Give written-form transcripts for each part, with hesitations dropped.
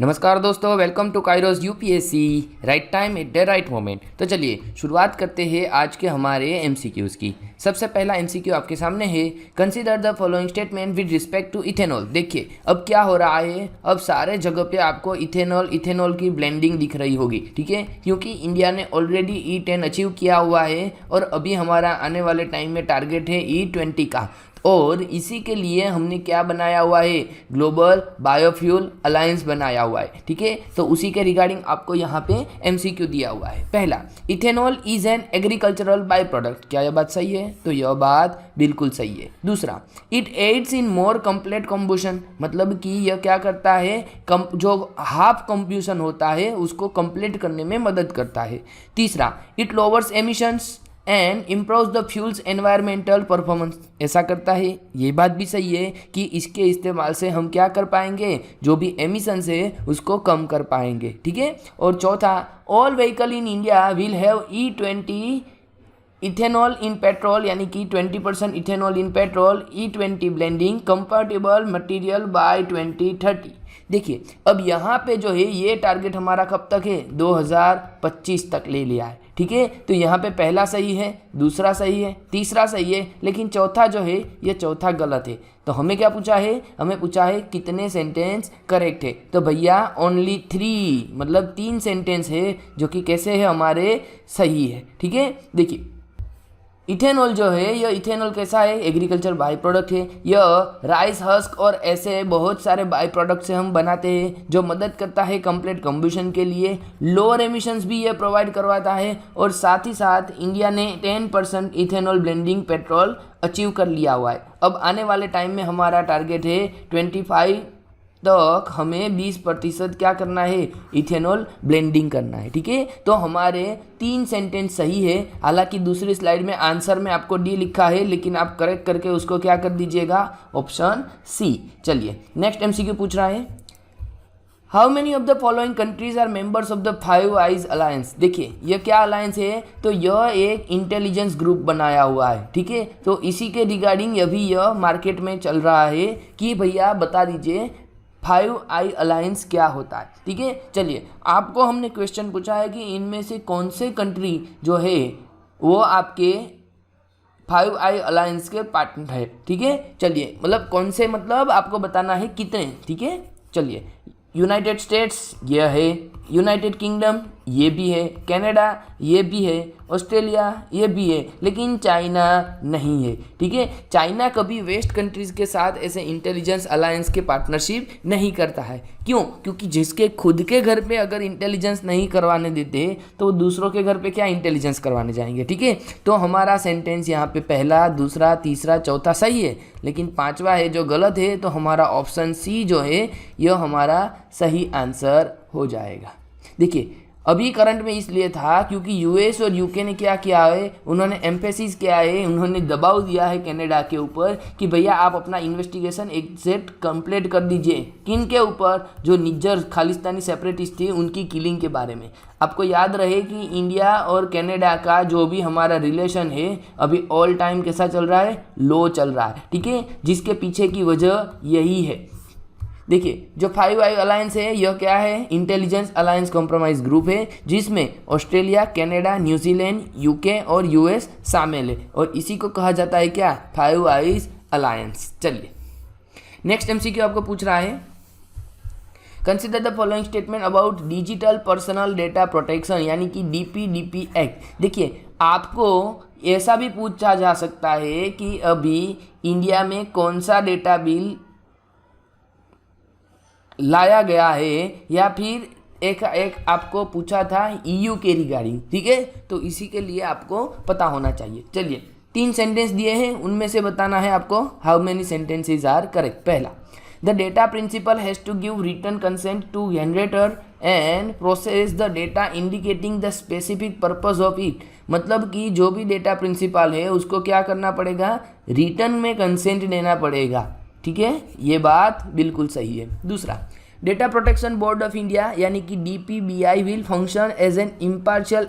नमस्कार दोस्तों, welcome to Kairos UPSC right time at the right moment. तो चलिए शुरुआत करते हैं आज के हमारे एमसीक्यूज़ की। सबसे पहला एमसीक्यू आपके सामने है, consider the following statement with respect to ethanol. देखिए अब क्या हो रहा है, अब सारे जगह पे आपको इथेनॉल की ब्लेंडिंग दिख रही होगी, ठीक है, क्योंकि इंडिया ने ऑलरेडी E10 अचीव किया हुआ है और अभी हमारा आने वाले टाइम में टारगेट है E20 का। और इसी के लिए हमने क्या बनाया हुआ है, ग्लोबल बायोफ्यूल अलायंस बनाया हुआ है, ठीक है। तो उसी के रिगार्डिंग आपको यहाँ पे एमसीक्यू दिया हुआ है। पहला, ethanol is an agricultural by product. क्या यह बात सही है? तो यह बात बिल्कुल सही है। दूसरा, it aids in more complete combustion, मतलब कि यह क्या करता है, जो हाफ कंब्यूशन होता है उसको कंप्लीट करने में मदद करता है। तीसरा, it louvers emissions and improves the fuels environmental performance. ऐसा करता है, ये बात भी सही है कि इसके इस्तेमाल से हम क्या कर पाएंगे, जो भी एमिशंस है उसको कम कर पाएंगे, ठीक है। और चौथा, all vehicle in India will have E20 ethanol in petrol, यानी कि 20% ethanol in petrol, E20 blending compatible material by 2030। देखिए अब यहाँ पे जो है ये टारगेट हमारा कब तक है, 2025 तक ले लिया है, ठीक है। तो यहाँ पे पहला सही है, दूसरा सही है, तीसरा सही है, लेकिन चौथा जो है ये चौथा गलत है। तो हमें क्या पूछा है, हमें पूछा है कितने सेंटेंस करेक्ट है। तो भैया ओनली 3, मतलब 3 सेंटेंस है जो कि कैसे है, हमारे सही है, ठीक है। देखिए इथेनॉल जो है, यह इथेनॉल कैसा है, एग्रीकल्चर बाई प्रोडक्ट है। यह राइस हस्क और ऐसे बहुत सारे बाई प्रोडक्ट से हम बनाते हैं जो मदद करता है कंप्लीट कंबशन के लिए। लोअर एमिशंस भी यह प्रोवाइड करवाता है और साथ ही साथ इंडिया ने 10% इथेनॉल ब्लेंडिंग पेट्रोल अचीव कर लिया हुआ है। अब आने वाले टाइम में हमारा टारगेट है 25 तक हमें 20% क्या करना है, इथेनॉल ब्लेंडिंग करना है, ठीक है। तो हमारे 3 सेंटेंस सही है। हालांकि दूसरी स्लाइड में आंसर में आपको डी लिखा है, लेकिन आप करेक्ट करके उसको क्या कर दीजिएगा, ऑप्शन सी। चलिए नेक्स्ट एमसीक्यू पूछ रहा है, how many of the following countries are members of the Five Eyes alliance. देखिए यह क्या अलायंस है, तो यह एक इंटेलिजेंस ग्रुप बनाया हुआ है, ठीक है। तो इसी के रिगार्डिंग अभी यह मार्केट में चल रहा है कि भैया बता दीजिए 5 आई अलायंस क्या होता है, ठीक है। चलिए आपको हमने क्वेश्चन पूछा है कि इनमें से कौन से कंट्री जो है वो आपके 5 आई अलायंस के पार्टनर है, ठीक है। चलिए मतलब कौन से, मतलब आपको बताना है कितने, ठीक है। चलिए यूनाइटेड स्टेट्स यह है, यूनाइटेड किंगडम ये भी है, कनाडा ये भी है, ऑस्ट्रेलिया ये भी है, लेकिन चाइना नहीं है, ठीक है। चाइना कभी वेस्ट कंट्रीज़ के साथ ऐसे इंटेलिजेंस अलायंस के पार्टनरशिप नहीं करता है। क्यों? क्योंकि जिसके खुद के घर पे अगर इंटेलिजेंस नहीं करवाने देते तो दूसरों के घर पे क्या इंटेलिजेंस करवाने जाएंगे, ठीक है। तो हमारा सेंटेंस यहाँ पे पहला, दूसरा, तीसरा, चौथा सही है, लेकिन पांचवा है जो गलत है। तो हमारा ऑप्शन सी जो है यह हमारा सही आंसर हो जाएगा। देखिए अभी करंट में इसलिए था क्योंकि यूएस और यूके ने क्या किया है, उन्होंने एम्फेसिस किया है, उन्होंने दबाव दिया है कनाडा के ऊपर कि भैया आप अपना इन्वेस्टिगेशन एग्जैक्ट कंप्लीट कर दीजिए। किन के ऊपर? जो निज्जर खालिस्तानी सेपरेटिस्ट थे उनकी किलिंग के बारे में। आपको याद रहे कि इंडिया और कनाडा का जो भी हमारा रिलेशन है अभी ऑल टाइम कैसा चल रहा है, लो चल रहा है, ठीक है, जिसके पीछे की वजह यही है। देखिए जो 5 आई अलायंस है यह क्या है, इंटेलिजेंस अलायंस कॉम्प्रोमाइज ग्रुप है, जिसमें ऑस्ट्रेलिया, कनाडा, न्यूजीलैंड, यूके और यूएस शामिल है, और इसी को कहा जाता है क्या, 5 आइज अलायंस। चलिए नेक्स्ट एमसीक्यू आपको पूछ रहा है, consider the following statement about digital Personal Data protection, यानी कि DPDP एक्ट। देखिए आपको ऐसा भी पूछा जा सकता है कि अभी इंडिया में कौन सा डेटा बिल लाया गया है, या फिर एक आपको पूछा था EU के रिगार्डिंग, ठीक है। तो इसी के लिए आपको पता होना चाहिए। चलिए 3 सेंटेंस दिए हैं, उनमें से बताना है आपको how many sentences are correct. पहला, the data principal has to give written consent to generator and process the data indicating the specific purpose of it. मतलब कि जो भी डेटा प्रिंसिपल है उसको क्या करना पड़ेगा, रिटर्न में कंसेंट देना पड़ेगा, ठीक है, ये बात बिल्कुल सही है। दूसरा, data protection board of India यानी कि DPBI will function as an impartial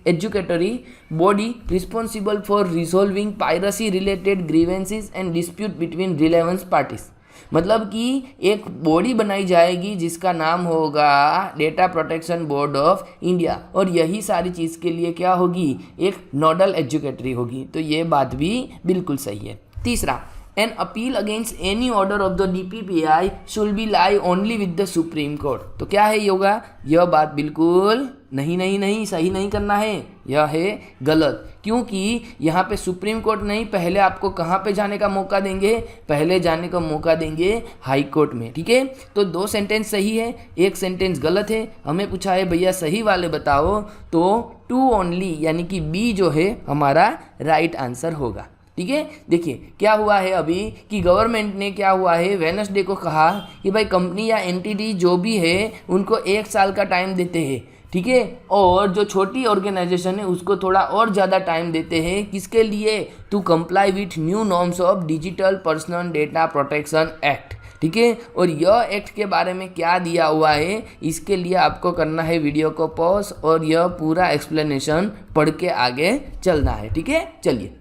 adjudicatory body responsible for resolving privacy related grievances and dispute between relevant parties. मतलब कि एक बॉडी बनाई जाएगी जिसका नाम होगा data protection board of India, और यही सारी चीज़ के लिए क्या होगी, एक नोडल एग्जीक्यूटिव होगी। तो ये बात भी बिल्कुल सही है। तीसरा, an appeal against any order of the DPPI should be lie only with the supreme court. तो क्या है योगा, यह बात बिल्कुल नहीं सही नहीं करना है, यह है गलत, क्योंकि यहाँ पे सुप्रीम कोर्ट नहीं, पहले आपको कहाँ पे जाने का मौका देंगे, पहले जाने का मौका देंगे हाई कोर्ट में। ठीक है, तो 2 सेंटेंस सही है, 1 सेंटेंस गलत है। हमें पूछा है भैया सही वाले बताओ, तो 2 ओनली यानी कि बी जो है हमारा राइट आंसर होगा। ठीक है, देखिए क्या हुआ है अभी कि गवर्नमेंट ने क्या हुआ है, वेडनेसडे को कहा कि भाई कंपनी या एंटिटी जो भी है उनको 1 साल का टाइम देते हैं। ठीक है, और जो छोटी ऑर्गेनाइजेशन है उसको थोड़ा और ज़्यादा टाइम देते हैं, किसके लिए, to comply with new norms of Digital Personal Data Protection Act. ठीक है, और यह एक्ट के बारे में क्या दिया हुआ है, इसके लिए आपको करना है वीडियो को पॉज और यह पूरा एक्सप्लेनेशन पढ़ के आगे चलना है। ठीक है, चलिए।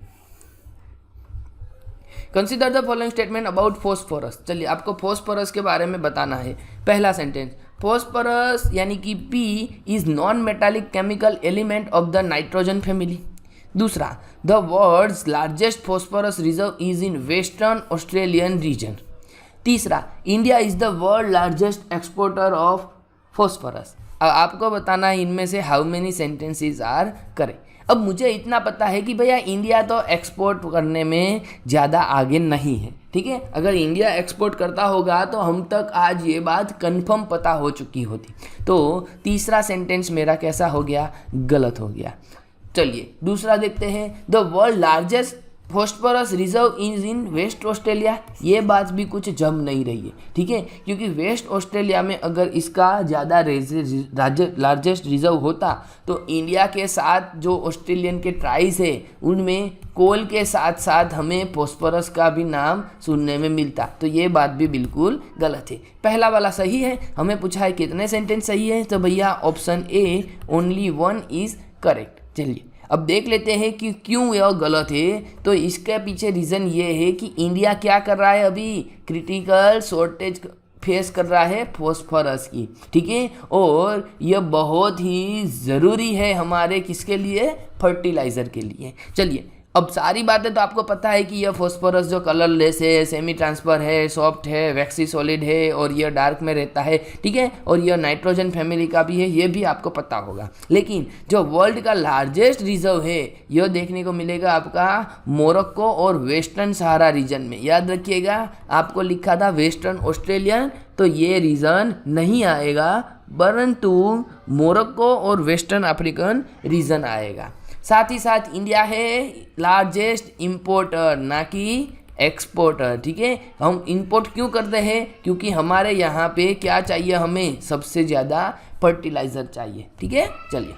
Consider the following statement about phosphorus. चलिए आपको फॉस्फोरस के बारे में बताना है। पहला सेंटेंस, फॉस्फोरस यानी कि P is non metallic chemical element of the nitrogen family. दूसरा, the world's largest phosphorus reserve is in western Australian region. तीसरा, India is the world largest exporter of phosphorus. अब आपको बताना है इनमें से how many sentences are correct. अब मुझे इतना पता है कि भैया इंडिया तो एक्सपोर्ट करने में ज़्यादा आगे नहीं है। ठीक है, अगर इंडिया एक्सपोर्ट करता होगा तो हम तक आज ये बात कंफर्म पता हो चुकी होती। तो तीसरा सेंटेंस मेरा कैसा हो गया, गलत हो गया। चलिए दूसरा देखते हैं, the world largest phosphorus reserve is in West Australia. ये बात भी कुछ जम नहीं रही है। ठीक है, क्योंकि वेस्ट ऑस्ट्रेलिया में अगर इसका ज़्यादा लार्जेस्ट रिजर्व होता तो इंडिया के साथ जो ऑस्ट्रेलियन के ट्राइब्स है उनमें कोल के साथ साथ हमें फॉस्फोरस का भी नाम सुनने में मिलता। तो ये बात भी बिल्कुल गलत है। पहला वाला सही है। हमें पूछा है कितने सेंटेंस सही है, तो भैया option A only 1 is correct. चलिए अब देख लेते हैं कि क्यों यह गलत है। तो इसके पीछे रीज़न ये है कि इंडिया क्या कर रहा है, अभी क्रिटिकल शॉर्टेज फेस कर रहा है फॉस्फोरस की। ठीक है, और यह बहुत ही ज़रूरी है हमारे किसके लिए, फर्टिलाइज़र के लिए। चलिए अब सारी बातें तो आपको पता है कि यह फॉस्फोरस जो कलरलेस है, सेमी ट्रांसफर है, सॉफ्ट है, वैक्सी सॉलिड है और यह डार्क में रहता है। ठीक है, और यह नाइट्रोजन फैमिली का भी है, ये भी आपको पता होगा। लेकिन जो वर्ल्ड का लार्जेस्ट रिजर्व है यह देखने को मिलेगा आपका मोरक्को और वेस्टर्न सहारा रीजन में। याद रखिएगा आपको लिखा था वेस्टर्न ऑस्ट्रेलियन, तो ये रीजन नहीं आएगा, परंतु मोरक्को और वेस्टर्न अफ्रीकन रीजन आएगा। साथ ही साथ इंडिया है लार्जेस्ट इंपोर्टर ना कि एक्सपोर्टर। ठीक है, हम इंपोर्ट क्यों करते हैं, क्योंकि हमारे यहाँ पे क्या चाहिए, हमें सबसे ज़्यादा फर्टिलाइज़र चाहिए। ठीक है, चलिए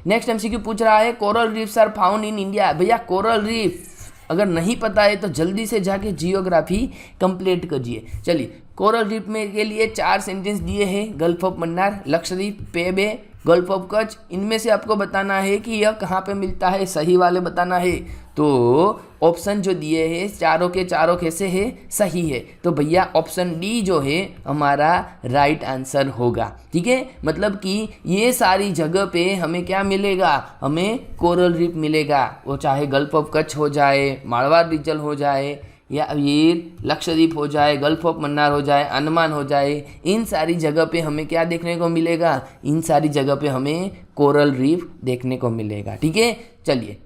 नेक्स्ट MCQ पूछ रहा है, coral reefs are found in India. भैया कोरल रीफ अगर नहीं पता है तो जल्दी से जाके जियोग्राफी कंप्लीट कीजिए। चलिए कोरल रीफ में के लिए 4 सेंटेंस दिए हैं, गल्फ ऑफ मन्नार, लक्षद्वीप, पे बे, गल्फ ऑफ कच्छ। इनमें से आपको बताना है कि यह कहाँ पे मिलता है, सही वाले बताना है। तो ऑप्शन जो दिए हैं चारों के चारों कैसे है, सही है। तो भैया ऑप्शन डी जो है हमारा राइट आंसर होगा। ठीक है, मतलब कि ये सारी जगह पे हमें क्या मिलेगा, हमें कोरल रीफ मिलेगा। वो चाहे गल्फ ऑफ कच्छ हो जाए, मारवाड़ रीजन हो जाए, या ये लक्षद्वीप हो जाए, गल्फ ऑफ मन्नार हो जाए, अंडमान हो जाए, इन सारी जगह पे हमें क्या देखने को मिलेगा, इन सारी जगह पे हमें कोरल रीफ देखने को मिलेगा। ठीक है, चलिए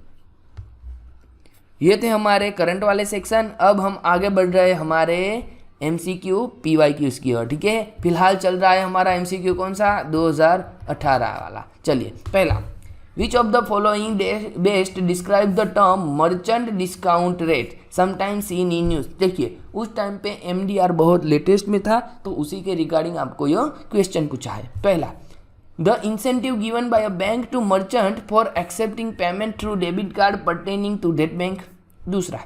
ये थे हमारे करंट वाले सेक्शन। अब हम आगे बढ़ रहे हैं हमारे MCQ PYQs की ओर। ठीक है, फिलहाल चल रहा है हमारा MCQ कौन सा, 2018 वाला। चलिए पहला, Which of the following best describe the term merchant discount rate sometimes seen in news। देखिए उस टाइम पे MDR बहुत लेटेस्ट में था, तो उसी के रिगार्डिंग आपको यह क्वेश्चन पूछा है। पहला, the incentive given by a bank to merchant for accepting payment through debit card pertaining to that bank। दूसरा,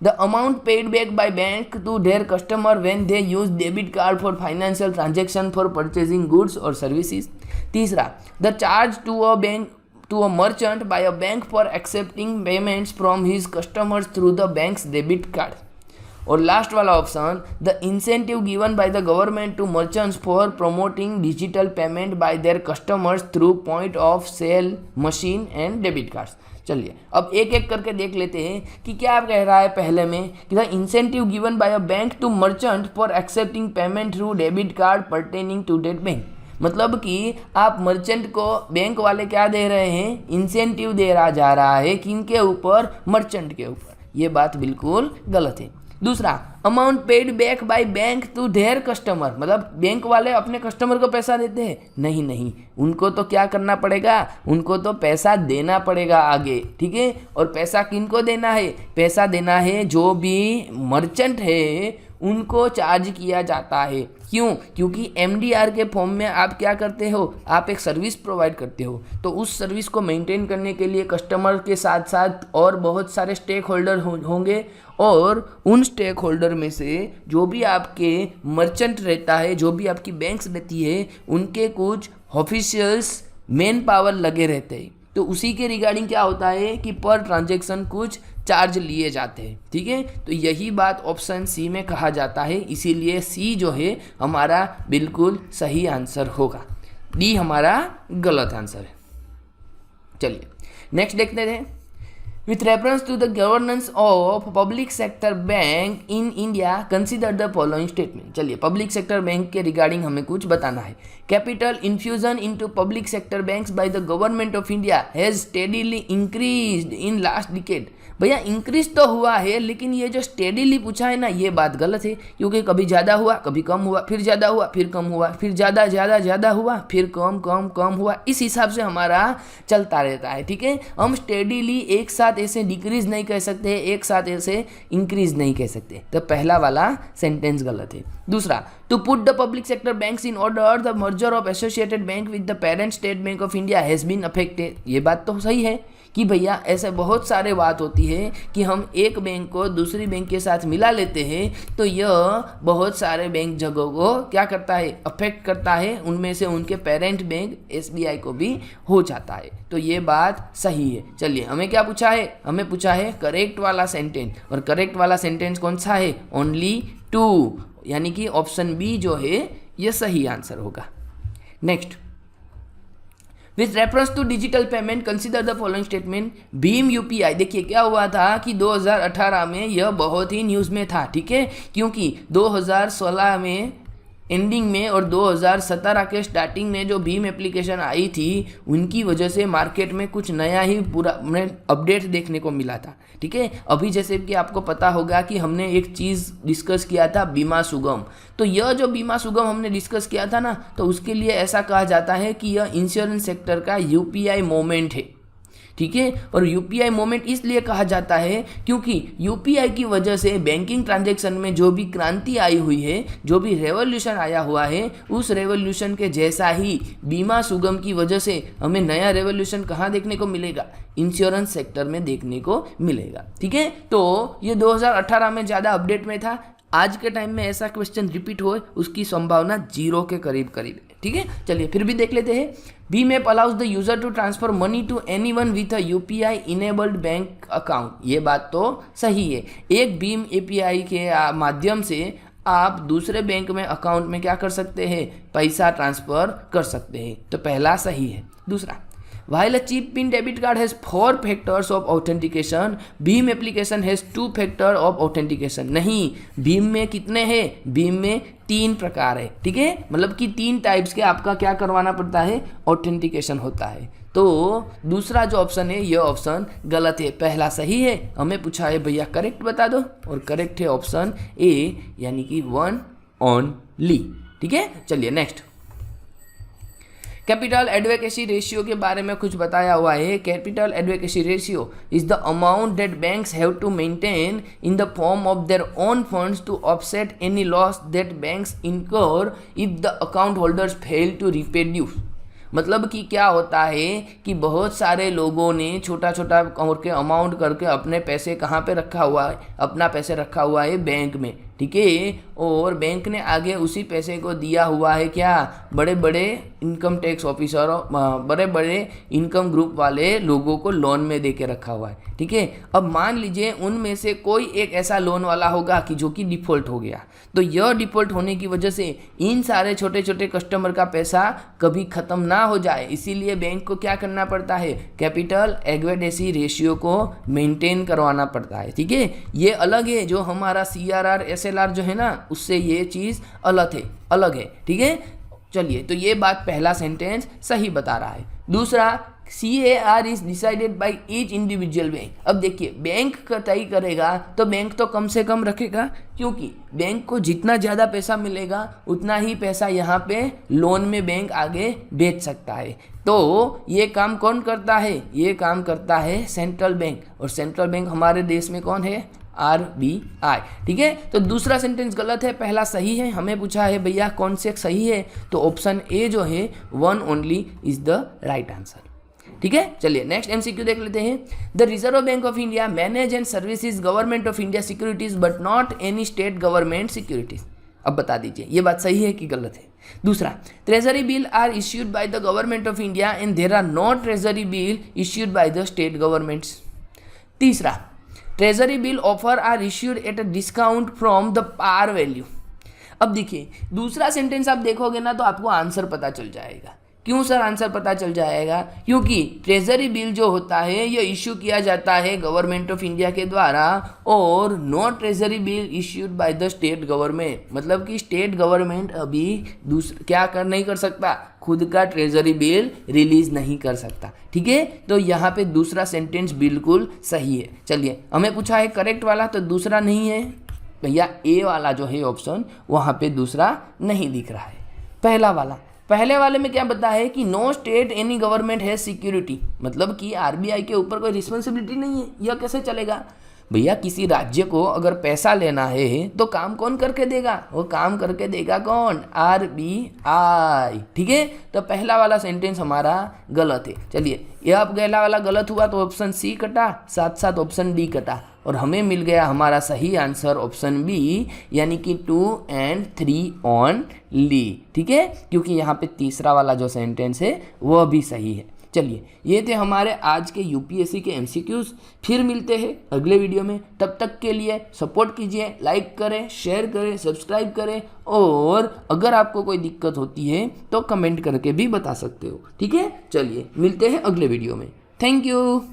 the amount paid back by bank to their customer when they use debit card for financial transaction for purchasing goods or services। तीसरा, the charge to a merchant by a bank for accepting payments from his customers through the bank's debit card। और last वाला option the incentive given by the government to merchants for promoting digital payment by their customers through point of sale machine and debit cards. चलिए अब एक एक करके देख लेते हैं कि क्या कह रहा है पहले में कि the incentive given by a bank to merchant for accepting payment through debit card pertaining to that bank. मतलब कि आप मर्चेंट को बैंक वाले क्या दे रहे हैं, इंसेंटिव दे रहा जा रहा है किनके ऊपर, मर्चेंट के ऊपर। ये बात बिल्कुल गलत है। दूसरा, amount paid back by bank to their customer, मतलब बैंक वाले अपने कस्टमर को पैसा देते हैं, नहीं, उनको तो क्या करना पड़ेगा, उनको तो पैसा देना पड़ेगा आगे, ठीक है। और पैसा किनको देना है, पैसा देना है जो भी मर्चेंट है उनको चार्ज किया जाता है। क्यों? क्योंकि एमडीआर के फॉर्म में आप क्या करते हो, आप एक सर्विस प्रोवाइड करते हो, तो उस सर्विस को मेंटेन करने के लिए कस्टमर के साथ साथ और बहुत सारे स्टेक होल्डर होंगे, और उन स्टेक होल्डर में से जो भी आपके मर्चेंट रहता है, जो भी आपकी बैंक्स रहती है, उनके कुछ ऑफिशियल्स मैन पावर लगे रहते हैं। तो उसी के रिगार्डिंग क्या होता है कि पर ट्रांजैक्शन कुछ चार्ज लिए जाते हैं, ठीक है। तो यही बात ऑप्शन सी में कहा जाता है, इसीलिए सी जो है हमारा बिल्कुल सही आंसर होगा, डी हमारा गलत आंसर है। चलिए नेक्स्ट देखते हैं। With reference to the governance of public sector bank in India, consider the following statement। चलिए पब्लिक सेक्टर बैंक के रिगार्डिंग हमें कुछ बताना है। Capital infusion into public sector banks bye the government of India has steadily increased in last decade. भैया increase तो हुआ है, लेकिन ये जो स्टेडीली पूछा है ना, ये बात गलत है, क्योंकि कभी ज़्यादा हुआ, कभी कम हुआ, फिर ज़्यादा हुआ, फिर कम हुआ, फिर ज़्यादा हुआ, फिर कम हुआ। इस हिसाब से हमारा चलता रहता है, ठीक है। हम स्टेडीली एक साथ ऐसे डिक्रीज नहीं कह सकते, एक साथ ऐसे इंक्रीज नहीं कह सकते, तो पहला वाला सेंटेंस गलत है। दूसरा, to put the public sector banks in order the merger of associated bank with the parent State Bank of India has been affected. ये बात तो सही है कि भैया ऐसे बहुत सारे बात होती है कि हम एक बैंक को दूसरी बैंक के साथ मिला लेते हैं, तो यह बहुत सारे बैंक जगहों को क्या करता है, अफेक्ट करता है, उनमें से उनके पेरेंट बैंक एसबीआई को भी हो जाता है, तो ये बात सही है। चलिए हमें क्या पूछा है, हमें पूछा है करेक्ट वाला सेंटेंस, और करेक्ट वाला सेंटेंस कौन सा है, ओनली 2, यानी कि ऑप्शन बी जो है ये सही आंसर होगा। Next, with reference to digital payment consider the following statement. भीम यूपीआई, देखिए क्या हुआ था कि 2018 में यह बहुत ही न्यूज़ में था, ठीक है, क्योंकि 2016 में एंडिंग में और 2017 के स्टार्टिंग में जो भीम एप्लीकेशन आई थी, उनकी वजह से मार्केट में कुछ नया ही पूरा अपडेट देखने को मिला था, ठीक है। अभी जैसे कि आपको पता होगा कि हमने एक चीज़ डिस्कस किया था, बीमा सुगम, तो यह जो बीमा सुगम हमने डिस्कस किया था ना, तो उसके लिए ऐसा कहा जाता है कि यह इंश्योरेंस सेक्टर का यूपीआई मोमेंट है, ठीक है। और यूपीआई मोमेंट इसलिए कहा जाता है क्योंकि यूपीआई की वजह से बैंकिंग ट्रांजैक्शन में जो भी क्रांति आई हुई है, जो भी रेवोल्यूशन आया हुआ है, उस रेवोल्यूशन के जैसा ही बीमा सुगम की वजह से हमें नया रेवोल्यूशन कहाँ देखने को मिलेगा, इंश्योरेंस सेक्टर में देखने को मिलेगा, ठीक है। तो ये 2018 में ज़्यादा अपडेट में था, आज के टाइम में ऐसा क्वेश्चन रिपीट हो उसकी संभावना 0 के करीब है, ठीक है। चलिए फिर भी देख लेते हैं। भीम app allows the user to transfer money to anyone with a UPI enabled bank account. ये बात तो सही है, एक भीम एपीआई के माध्यम से आप दूसरे बैंक में अकाउंट में क्या कर सकते हैं, पैसा ट्रांसफर कर सकते हैं, तो पहला सही है। दूसरा, while a cheap PIN debit card has 4 factors of authentication, Bhim application has 2 factor of authentication। नहीं, भीम में कितने हैं, भीम में 3 प्रकार है, ठीक है, मतलब कि 3 टाइप्स के आपका क्या करवाना पड़ता है, ऑथेंटिकेशन होता है। तो दूसरा जो ऑप्शन है यह ऑप्शन गलत है, पहला सही है। हमें पूछा है भैया करेक्ट बता दो, और करेक्ट है ऑप्शन ए, यानी कि 1 ओनली, ठीक है। चलिए नेक्स्ट, कैपिटल एडवोकेसी रेशियो के बारे में कुछ बताया हुआ है। Capital adequacy ratio is the amount that banks have to maintain in the form of their own funds to offset any loss that banks incur if the account holders fail to repay dues. मतलब कि क्या होता है कि बहुत सारे लोगों ने छोटा छोटा करके अमाउंट करके अपने पैसे कहाँ पे रखा हुआ है, अपना पैसे रखा हुआ है बैंक में, ठीक है, और बैंक ने आगे उसी पैसे को दिया हुआ है क्या, बड़े बड़े इनकम टैक्स ऑफिसर, बड़े बड़े इनकम ग्रुप वाले लोगों को लोन में दे के रखा हुआ है, ठीक है। अब मान लीजिए उनमें से कोई एक ऐसा लोन वाला होगा कि जो कि डिफ़ॉल्ट हो गया, तो यह डिफ़ॉल्ट होने की वजह से इन सारे छोटे छोटे कस्टमर का पैसा कभी ख़त्म ना हो जाए, इसीलिए बैंक को क्या करना पड़ता है, कैपिटल एडक्वेसी रेशियो को मेंटेन करवाना पड़ता है, ठीक है। ये अलग है, जो हमारा CRR SLR जो है ना, उससे ये चीज़ अलग है, ठीक है। चलिए, तो ये बात पहला सेंटेंस सही बता रहा है। दूसरा, CAR is decided by each individual bank. अब देखिए, बैंक का तय करेगा तो बैंक तो कम से कम रखेगा, क्योंकि बैंक को जितना ज़्यादा पैसा मिलेगा उतना ही पैसा यहाँ पे लोन में बैंक आगे बेच सकता है। तो ये काम कौन करता है, ये काम करता है सेंट्रल बैंक, और सेंट्रल बैंक हमारे देश में कौन है, RBI, ठीक है। तो दूसरा सेंटेंस गलत है, पहला सही है। हमें पूछा है भैया कौन से सही है, तो ऑप्शन ए जो है 1 only is the right answer, ठीक है। चलिए नेक्स्ट MCQ देख लेते हैं। The reserve bank of India manage and services government of India securities but not any state government securities. अब बता दीजिए ये बात सही है कि गलत है। दूसरा, treasury bill are issued by the government of India and there are no treasury bill issued by the state governments. तीसरा, treasury bill offer are issued at a discount from the par value. अब देखिए, दूसरा sentence आप देखोगे ना तो आपको answer पता चल जाएगा। क्यों सर आंसर पता चल जाएगा, क्योंकि ट्रेजरी बिल जो होता है ये इश्यू किया जाता है गवर्नमेंट ऑफ इंडिया के द्वारा, और no treasury bill issued by the state government, मतलब कि स्टेट गवर्नमेंट अभी क्या नहीं कर सकता, खुद का ट्रेजरी बिल रिलीज नहीं कर सकता, ठीक है। तो यहाँ पे दूसरा सेंटेंस बिल्कुल सही है। चलिए, हमें पूछा है करेक्ट वाला, तो दूसरा नहीं है भैया, ए वाला जो है ऑप्शन वहाँ पे दूसरा नहीं दिख रहा है, पहले वाले में क्या बता है कि नो स्टेट एनी गवर्नमेंट है सिक्योरिटी, मतलब कि RBI के ऊपर कोई रिस्पॉन्सिबिलिटी नहीं है। यह कैसे चलेगा भैया, किसी राज्य को अगर पैसा लेना है तो काम कौन करके देगा, वो काम करके देगा कौन, RBI, ठीक है। तो पहला वाला सेंटेंस हमारा गलत है। चलिए, यह अब पहला वाला गलत हुआ तो ऑप्शन C कटा, साथ साथ ऑप्शन D कटा, और हमें मिल गया हमारा सही आंसर ऑप्शन B, यानी कि 2 and 3 ओनली, ठीक है, क्योंकि यहाँ पे तीसरा वाला जो सेंटेंस है वह भी सही है। चलिए, ये थे हमारे आज के UPSC के MCQs। फिर मिलते हैं अगले वीडियो में, तब तक के लिए सपोर्ट कीजिए, लाइक करें, शेयर करें, सब्सक्राइब करें, और अगर आपको कोई दिक्कत होती है तो कमेंट करके भी बता सकते हो, ठीक है। चलिए, मिलते हैं अगले वीडियो में। Thank you.